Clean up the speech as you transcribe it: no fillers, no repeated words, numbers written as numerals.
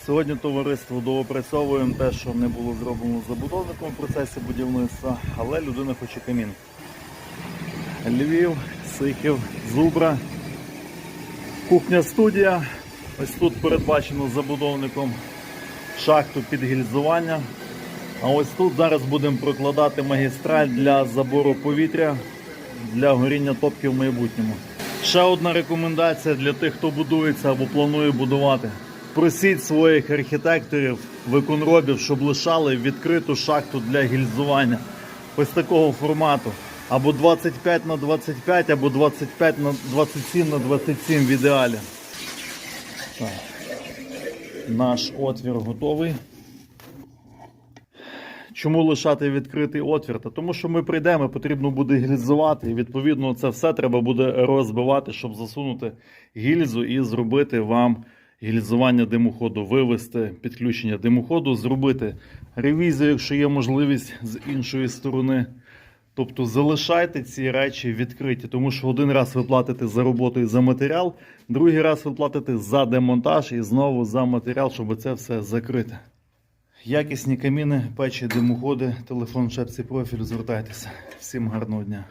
Сьогодні товариство доопрацьовуємо те, що не було зроблено забудовником в процесі будівництва, але людина хоче камін. Львів, Сихів, Зубра, кухня-студія. Ось тут передбачено забудовником шахту під гільзування. А ось тут зараз будемо прокладати магістраль для забору повітря, для горіння топки в майбутньому. Ще одна рекомендація для тих, хто будується або планує будувати. Просіть своїх архітекторів, виконробів, щоб лишали відкриту шахту для гільзування. Ось такого формату. Або 25 на 25, або 25 на 27 на 27 в ідеалі. Так. Наш отвір готовий. Чому лишати відкритий отвір? Тому що ми прийдемо, потрібно буде гільзувати, і відповідно це все треба буде розбивати, щоб засунути гільзу і зробити вам гільзування димоходу, вивести підключення димоходу, зробити ревізію, якщо є можливість з іншої сторони. Тобто залишайте ці речі відкриті, тому що один раз ви платите за роботу і за матеріал, другий раз ви платите за демонтаж і знову за матеріал, щоб це все закрити. Якісні каміни, печі, димоходи, телефон в шапці профілю, звертайтеся. Всім гарного дня.